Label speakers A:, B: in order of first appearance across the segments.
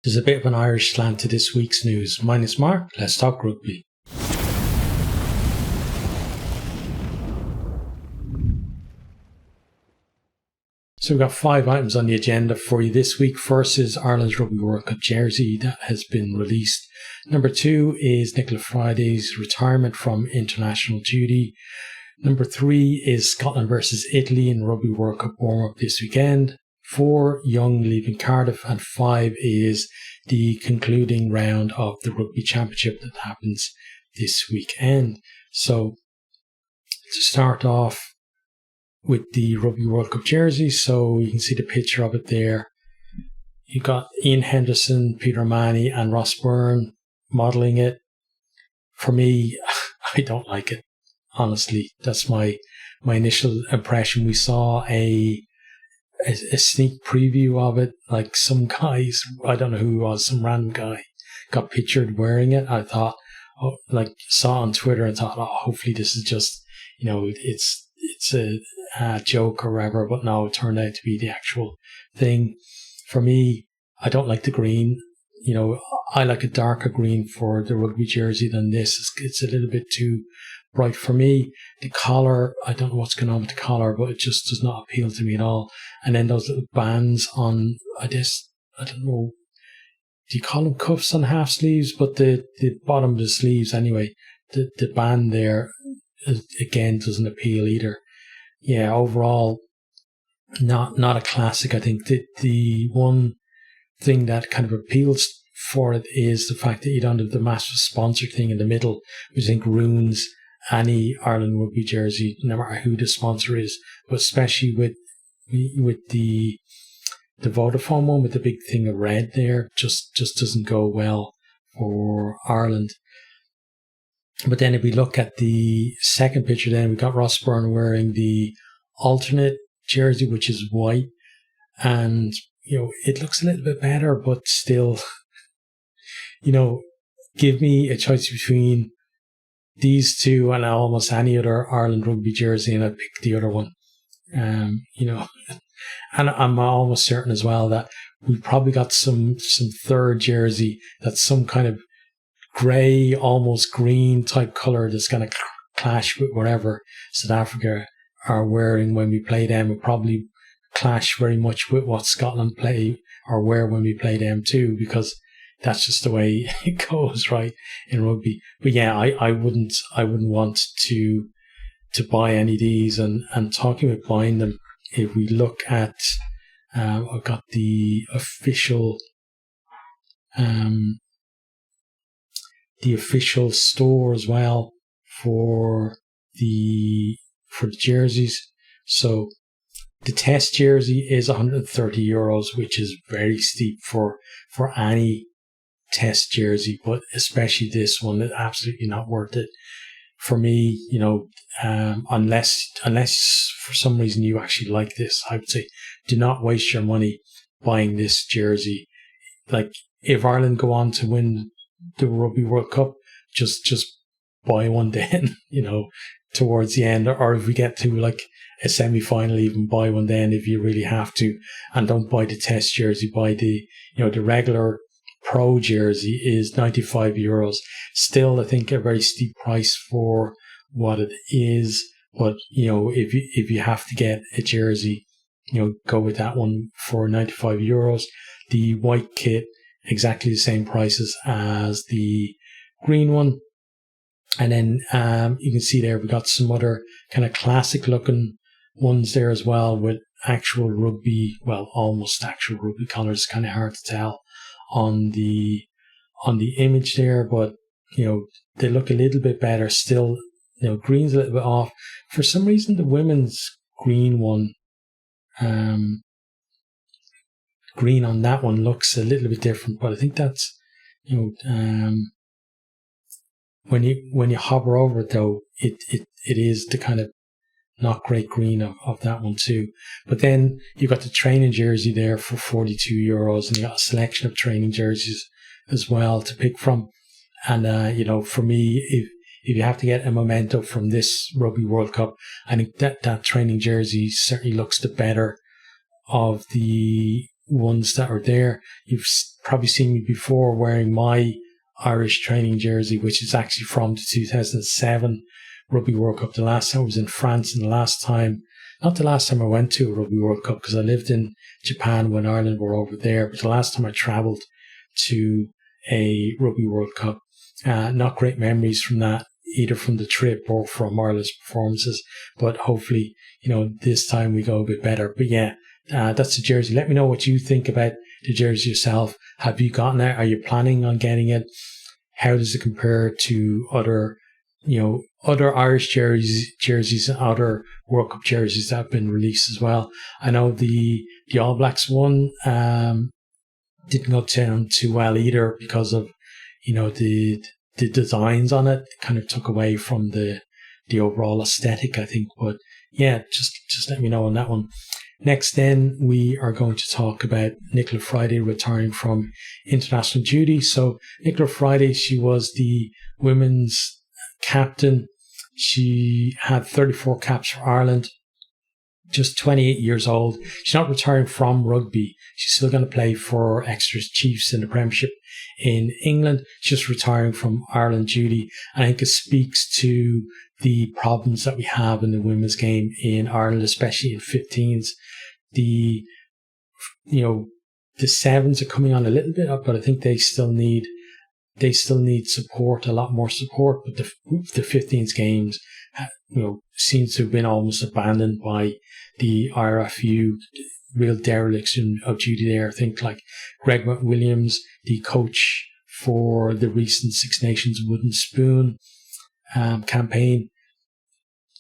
A: There's a bit of an Irish slant to this week's news. Mine is Mark. Let's talk rugby. So we've got 5 items on the agenda for you this week. First is Ireland's Rugby World Cup jersey that has been released. Number 2 is Nicola Fryday's retirement from international duty. Number 3 is Scotland versus Italy in Rugby World Cup warm-up this weekend. 4, Young leaving Cardiff. And 5 is the concluding round of the Rugby Championship that happens this weekend. So to start off with the Rugby World Cup jersey, so you can see the picture of it there. You got Ian Henderson, Peter Manny and Ross Byrne modelling it. For me, I don't like it. Honestly, that's my initial impression. We saw a sneak preview of it, like some guys, I don't know who it was, some random guy got pictured wearing it. I thought, saw on Twitter and thought, hopefully this is just, it's a joke or whatever, but no, it turned out to be the actual thing. For me, I don't like the green. I like a darker green for the rugby jersey than this. It's a little bit too bright for me. The collar, I don't know what's going on with the collar, but it just does not appeal to me at all. And then those little bands on, I don't know, do you call them cuffs on half sleeves? But the bottom of the sleeves anyway, the band there, again, doesn't appeal either. Yeah, overall, not a classic. I think the one thing that kind of appeals for it is the fact that you don't have the massive sponsor thing in the middle, which I think ruins any Ireland rugby jersey, no matter who the sponsor is, but especially with the Vodafone one with the big thing of red there, just doesn't go well for Ireland. But then if we look at the second picture, then we got Ross Byrne wearing the alternate jersey, which is white, and it looks a little bit better, but still, give me a choice between these two and almost any other Ireland rugby jersey, and I'd pick the other one. And I'm almost certain as well that we probably got some third jersey that's some kind of grey, almost green type colour that's going to clash with whatever South Africa are wearing when we play them. It probably clash very much with what Scotland play or wear when we play them too, because that's just the way it goes, right, in rugby. But yeah, I wouldn't want to buy any of these. And talking about buying them, if we look at, I've got the official store as well for the jerseys. So the test jersey is €130, which is very steep for any test jersey, but especially this one, it's absolutely not worth it for me. Unless for some reason you actually like this, I would say do not waste your money buying this jersey. Like, if Ireland go on to win the Rugby World Cup, just buy one then, towards the end, or if we get to like a semi-final, even buy one then if you really have to, and don't buy the test jersey. Buy the the regular pro jersey is €95. Still, I think a very steep price for what it is, but if you have to get a jersey, go with that one for €95. The white kit, exactly the same prices as the green one. And then you can see there we got some other kind of classic looking ones there as well, with actual rugby, well, almost actual rugby colours. Kind of hard to tell on the image there, but they look a little bit better. Still, green's a little bit off. For some reason, the women's green one, green on that one looks a little bit different, but I think that's when you hover over it though, it is the kind of not great green of that one too. But then you've got the training jersey there for €42, and you got a selection of training jerseys as well to pick from. And for me, if you have to get a memento from this Rugby World Cup, I think that training jersey certainly looks the better of the ones that are there. You've probably seen me before wearing my Irish training jersey, which is actually from the 2007 Rugby World Cup. The last time I was in France, and not the last time I went to a Rugby World Cup, because I lived in Japan when Ireland were over there, but the last time I travelled to a Rugby World Cup. Not great memories from that, either from the trip or from Ireland's performances, but hopefully, this time we go a bit better. But yeah, that's the jersey. Let me know what you think about the jersey yourself. Have you gotten it? Are you planning on getting it? How does it compare to other Irish jerseys and other World Cup jerseys that have been released as well? I know the All Blacks one didn't go down too well either, because of the designs on it kind of took away from the overall aesthetic, I think. But yeah, just let me know on that one. Next, then, we are going to talk about Nicola Fryday retiring from international duty. So Nicola Fryday, she was the women's captain. She had 34 caps for Ireland, just 28 years old. She's not retiring from rugby. She's still going to play for Exeter Chiefs in the Premiership in England. She's just retiring from Ireland duty. And I think it speaks to the problems that we have in the women's game in Ireland, especially in 15s. The sevens are coming on a little bit up, but I think they still need support, a lot more support. But the 15s games, seems to have been almost abandoned by the RFU. Real dereliction of duty there. I think like Greg McWilliams, the coach for the recent Six Nations Wooden Spoon campaign,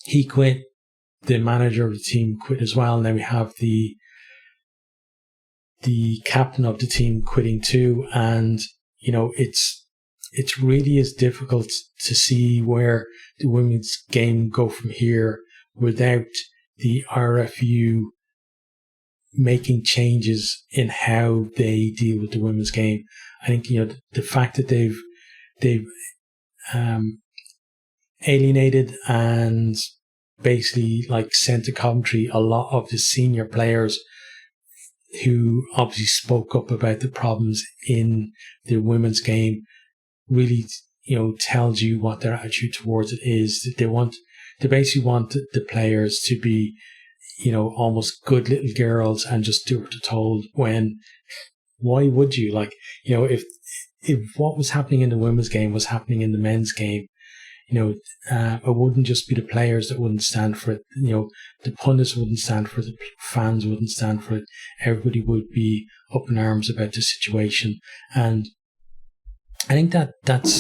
A: he quit. The manager of the team quit as well. And then we have the captain of the team quitting too. And, it really is difficult to see where the women's game go from here without the RFU making changes in how they deal with the women's game. I think, the fact that they've alienated and basically sent to Coventry a lot of the senior players who obviously spoke up about the problems in the women's game, really, tells you what their attitude towards it is. That they basically want the players to be, almost good little girls and just do what they're told, when why would you? If what was happening in the women's game was happening in the men's game, it wouldn't just be the players that wouldn't stand for it. The pundits wouldn't stand for it. The fans wouldn't stand for it. Everybody would be up in arms about the situation. And I think that's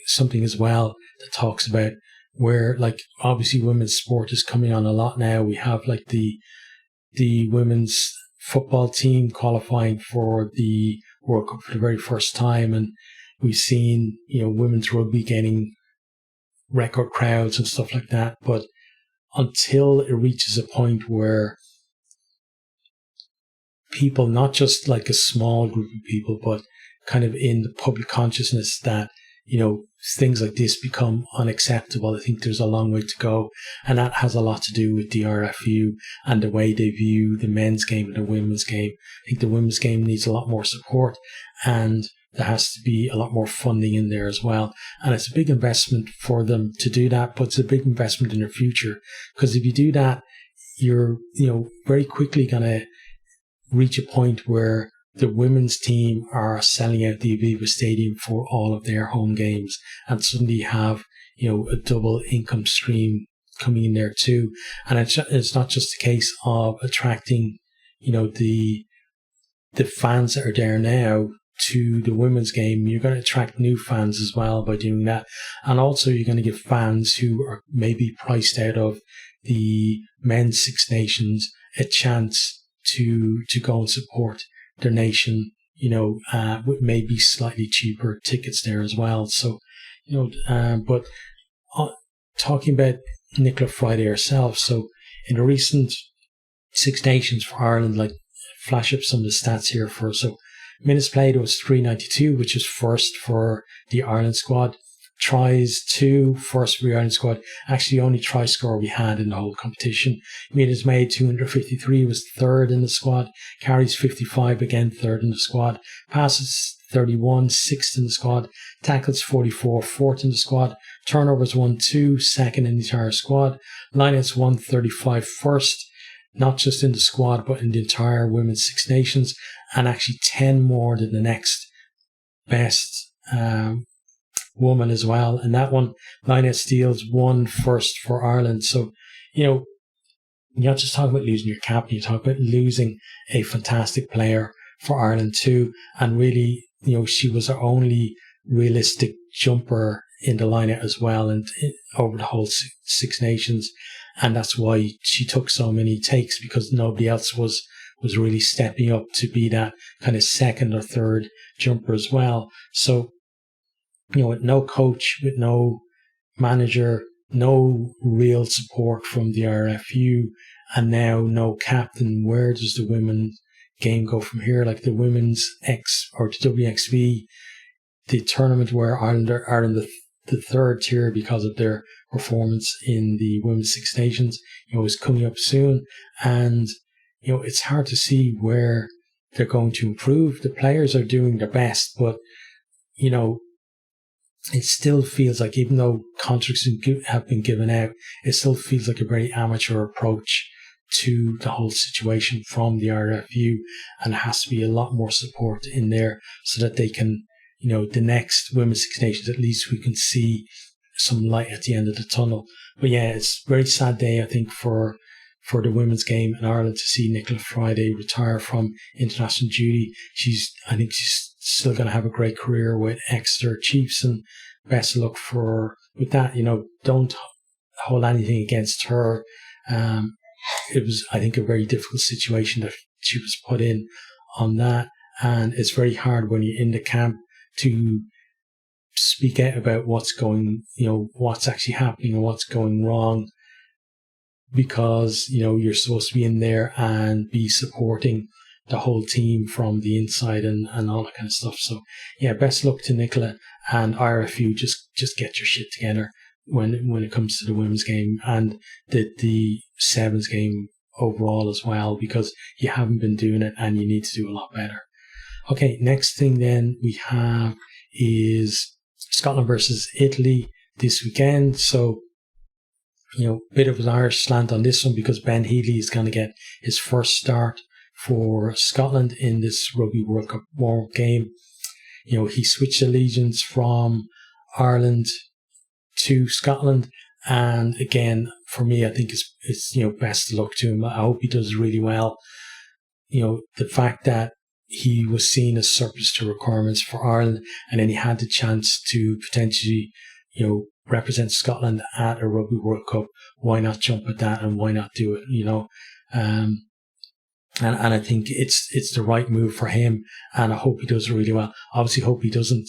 A: something as well that talks about where, obviously women's sport is coming on a lot now. We have the women's football team qualifying for the World Cup for the very first time. And we've seen, women's rugby gaining record crowds and stuff like that. But until it reaches a point where people, not just a small group of people, but kind of in the public consciousness that, things like this become unacceptable, I think there's a long way to go. And that has a lot to do with the RFU and the way they view the men's game and the women's game. I think the women's game needs a lot more support, and there has to be a lot more funding in there as well. And it's a big investment for them to do that, but it's a big investment in their future. Because if you do that, you're, very quickly going to reach a point where the women's team are selling out the Aviva Stadium for all of their home games, and suddenly have, a double income stream coming in there too. And it's not just a case of attracting, the fans that are there now to the women's game. You're going to attract new fans as well by doing that. And also you're going to give fans who are maybe priced out of the men's Six Nations a chance to go and support their nation, with maybe slightly cheaper tickets there as well. So, but talking about Nicola Fryday herself, so in the recent Six Nations for Ireland, flash up some of the stats here for, so minutes played was 392, which is first for the Ireland squad. tries, 2 first for the Ireland squad. Actually, the only try scorer we had in the whole competition. Meters made 253, was third in the squad. Carries 55, again third in the squad. Passes 31, sixth in the squad. Tackles 44, fourth in the squad. Turnovers 1-2, second in the entire squad. Lineouts 135, first, not just in the squad, but in the entire Women's Six Nations, and actually 10 more than the next best woman as well. And that one, lineout steals, 1 first for Ireland. So, you're not just talking about losing your captain, you talk about losing a fantastic player for Ireland too. And really, she was our only realistic jumper in the lineout as well, and over the whole Six Nations. And that's why she took so many takes, because nobody else was really stepping up to be that kind of second or third jumper as well. So, with no coach, with no manager, no real support from the RFU, and now no captain, where does the women's game go from here? Like the women's or the WXV, the tournament where Ireland are in the third tier because of their performance in the Women's Six Nations, is coming up soon. And, it's hard to see where they're going to improve. The players are doing their best, but, it still feels like, even though contracts have been given out, it still feels like a very amateur approach to the whole situation from the RFU, and there has to be a lot more support in there so that they can, the next Women's Six Nations, at least we can see some light at the end of the tunnel. But yeah, it's a very sad day, I think, for the women's game in Ireland, to see Nicola Fryday retire from international duty. I think she's still going to have a great career with Exeter Chiefs, and best of luck with that. Don't hold anything against her. It was, I think, a very difficult situation that she was put in on that, and it's very hard when you're in the camp to speak out about what's actually happening and what's going wrong, because you're supposed to be in there and be supporting the whole team from the inside and all that kind of stuff. So yeah, best luck to Nicola, and RFU, just get your shit together when it comes to the women's game and the sevens game overall as well, because you haven't been doing it and you need to do a lot better. Okay, next thing then we have is Scotland versus Italy this weekend. So, bit of an Irish slant on this one, because Ben Healy is going to get his first start for Scotland in this Rugby World Cup warm game. He switched allegiance from Ireland to Scotland, and again, for me, I think it's best of luck to him. I hope he does really well. The fact that he was seen as surplus to requirements for Ireland, and then he had the chance to potentially, represent Scotland at a Rugby World Cup. Why not jump at that, and why not do it? And I think it's the right move for him, and I hope he does really well. Obviously, hope he doesn't,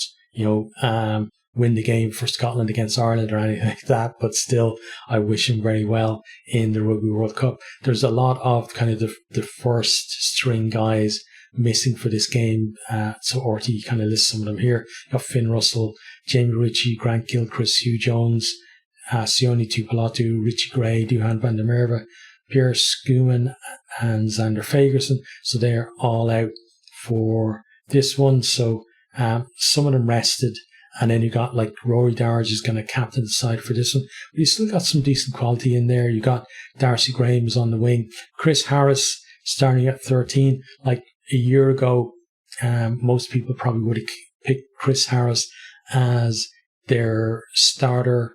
A: win the game for Scotland against Ireland or anything like that, but still, I wish him very well in the Rugby World Cup. There's a lot of kind of the first string guys missing for this game, so RT kind of lists some of them here. You got Finn Russell, Jamie Ritchie, Grant Gilchrist, Hugh Jones, Sione Tuipulotu, Richie Gray, Duhan van der Merwe, Pierre Schoeman, and Xander Fagerson. So they're all out for this one. So some of them rested, and then you got like Rory Darge is going to captain the side for this one. But you still got some decent quality in there. You got Darcy Graham is on the wing, Chris Harris starting at 13. Like a year ago, most people probably would have picked Chris Harris as their starter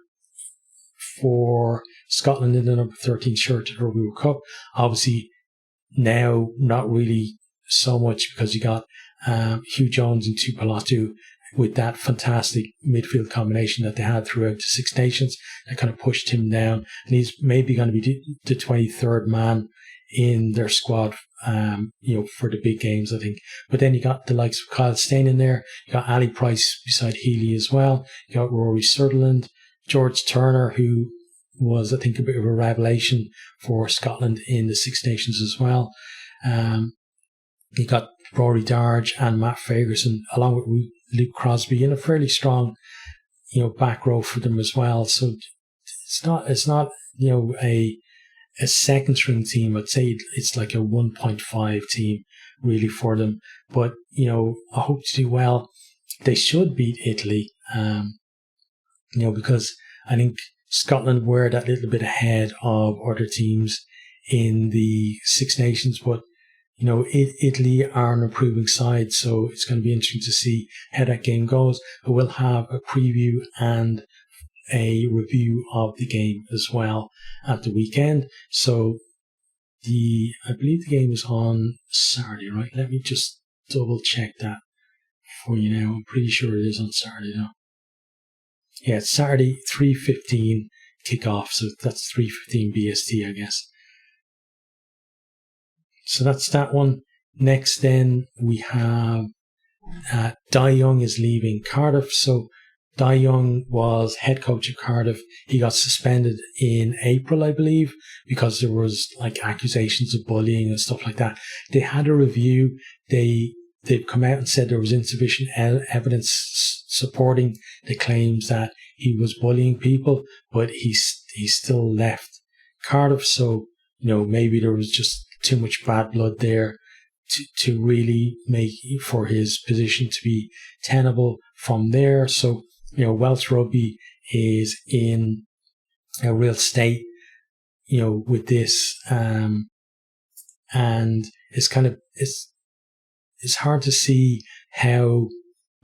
A: for Scotland in the number 13 shirt at the Rugby World Cup. Obviously, now not really so much, because you got Hugh Jones and Tuipulotu with that fantastic midfield combination that they had throughout the Six Nations. That kind of pushed him down, and he's maybe going to be the 23rd man in their squad, for the big games, I think. But then you got the likes of Kyle Steyn in there. You got Ali Price beside Healy as well. You got Rory Sutherland, George Turner, who was, I think, a bit of a revelation for Scotland in the Six Nations as well. You got Rory Darge and Matt Fagerson, along with Luke Crosby, in a fairly strong, back row for them as well. So it's not a second string team. I'd say it's like a 1.5 team really for them. But I hope to do well. They should beat Italy, because I think Scotland were that little bit ahead of other teams in the Six Nations, but Italy are an improving side, so it's going to be interesting to see how that game goes. I will have a preview and a review of the game as well at the weekend. So I believe the game is on Saturday, right? Let me just double check that for you now. I'm pretty sure it is on Saturday now. Yeah, it's Saturday, 3:15 kickoff, so that's 3:15 BST, I guess. So that's that one. Next, then we have Dai Young is leaving Cardiff. So Dai Young was head coach at Cardiff. He got suspended in April, I believe, because there was accusations of bullying and stuff like that. They had a review. They've come out and said there was insufficient evidence supporting the claims that he was bullying people, but he still left Cardiff. So maybe there was just too much bad blood there to really make for his position to be tenable from there. So Welsh rugby is in a real state with this, and it's hard to see how,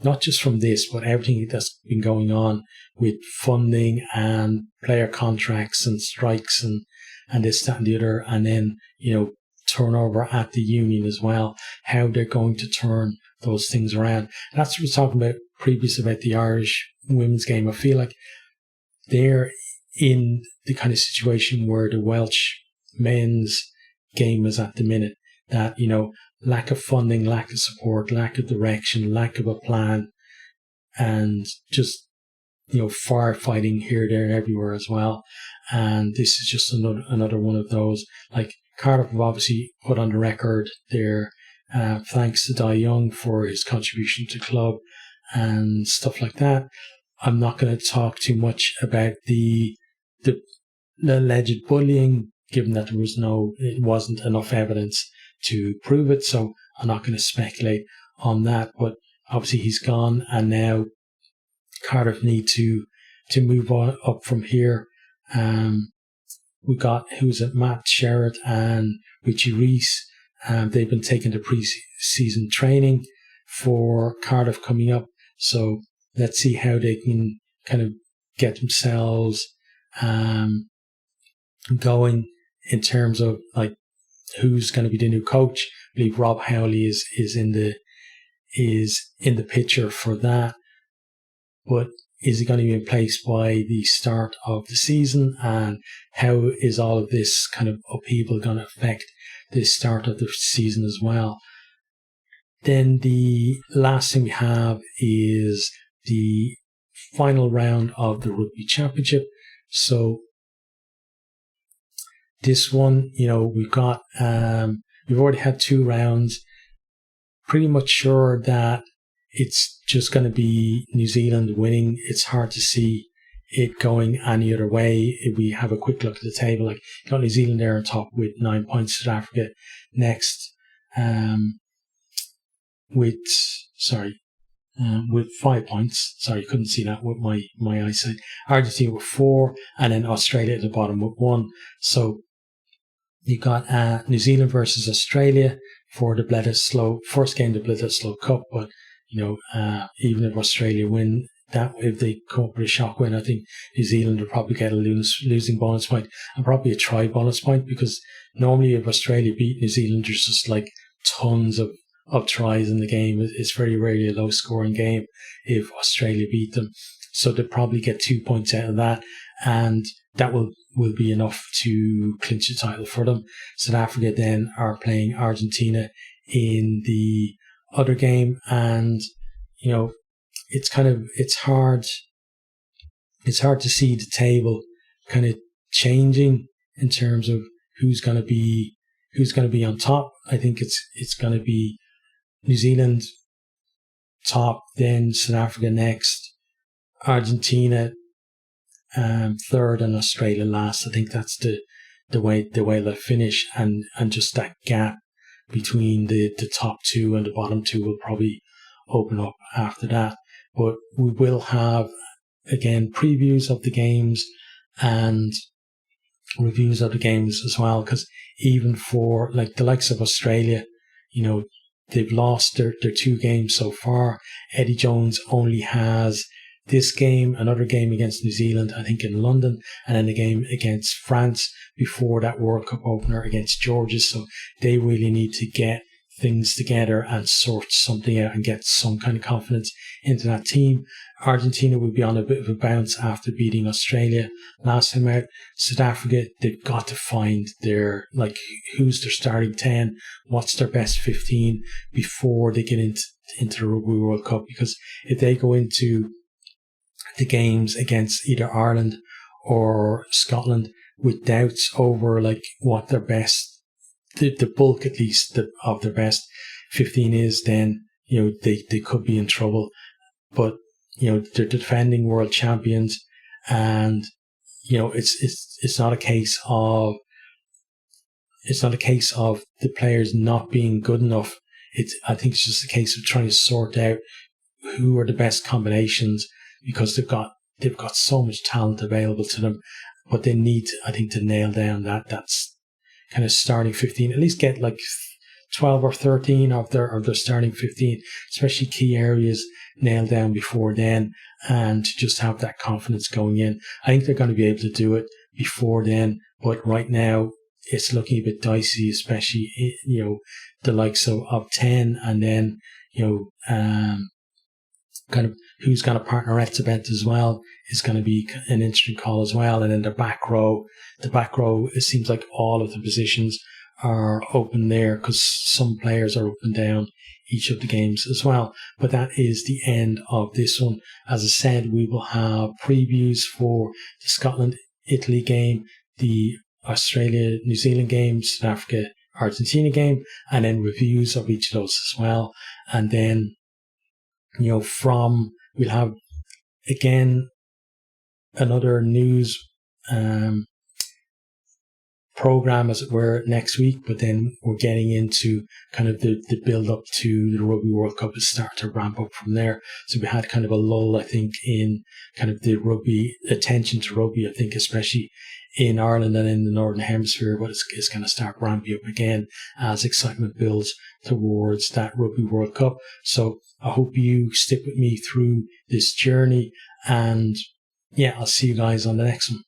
A: not just from this, but everything that's been going on with funding and player contracts and strikes and this, that and the other, and then turnover at the union as well, how they're going to turn those things around. And that's what we were talking about previous about the Irish women's game. I feel like they're in the kind of situation where the Welsh men's game is at the minute, that lack of funding, lack of support, lack of direction, lack of a plan, and just firefighting here, there, and everywhere as well. And this is just another one of those. Cardiff have obviously put on the record their thanks to Dai Young for his contribution to the club and stuff like that. I'm not going to talk too much about the alleged bullying, given that it wasn't enough evidence to prove it. So I'm not going to speculate on that. But obviously he's gone, and now Cardiff need to move on up from here. We got Matt Sherratt and Richie Reese. They've been taking the pre-season training for Cardiff coming up. So let's see how they can kind of get themselves going in terms of who's going to be the new coach. I believe Rob Howley is in the picture for that. But is he going to be in place by the start of the season? And how is all of this kind of upheaval going to affect the start of the season as well? Then the last thing we have is the final round of the Rugby Championship. So this one, we've got, we've already had 2 rounds. Pretty much sure that it's just going to be New Zealand winning. It's hard to see it going any other way. If we have a quick look at the table, you got New Zealand there on top with 9 points, South Africa next, with 5 points. Sorry, couldn't see that with my eyesight. Argentina with 4, and then Australia at the bottom with 1. So you got New Zealand versus Australia for the Bledisloe first game, the Bledisloe Cup. But even if Australia win that, if they come up with a shock win, I think New Zealand will probably get a losing bonus point and probably a try bonus point, because normally if Australia beat New Zealand, there's just tons of tries in the game. It's very rarely a low scoring game if Australia beat them. So they'll probably get 2 points out of that, and that will be enough to clinch the title for them. South Africa then are playing Argentina in the other game, and it's hard to see the table kind of changing in terms of who's going to be on top. I think it's going to be New Zealand top, then South Africa next, Argentina third and Australia last. I think that's the way they'll finish, and just that gap between the top two and the bottom two will probably open up after that. But we will have, again, previews of the games and reviews of the games as well, because even for like the likes of Australia, they've lost their 2 games so far. Eddie Jones only has this game, another game against New Zealand, I think in London, and then a game against France before that World Cup opener against Georgia. So they really need to get things together and sort something out and get some kind of confidence into that team. Argentina will be on a bit of a bounce after beating Australia last time out. South Africa, they've got to find who's their starting 10, what's their best 15 before they get into the Rugby World Cup, because if they go into the games against either Ireland or Scotland with doubts over what their best, the bulk at least of their best 15 is, then they could be in trouble. But they're defending world champions, and it's not a case of the players not being good enough. I think it's just a case of trying to sort out who are the best combinations, because they've got so much talent available to them. But they need, I think, to nail down that's kind of starting 15, at least get 12 or 13 of their starting 15, especially key areas, nailed down before then, and to just have that confidence going in. I think they're going to be able to do it before then, but right now it's looking a bit dicey, especially the likes of 10, and then kind of who's going to partner Etzebeth as well is going to be an interesting call as well. And then the back row, it seems like all of the positions are open there, because some players are open down each of the games as well. But that is the end of this one. As I said, we will have previews for the Scotland-Italy game, the Australia-New Zealand game, South Africa-Argentina game, and then reviews of each of those as well. And then, we'll have, again, another news program, as it were, next week, but then we're getting into kind of the build up to the Rugby World Cup and start to ramp up from there. So we had kind of a lull, I think, in kind of the rugby attention to rugby, I think, especially in Ireland and in the Northern Hemisphere, but it's going to start ramping up again as excitement builds towards that Rugby World Cup. So I hope you stick with me through this journey, and I'll see you guys on the next one.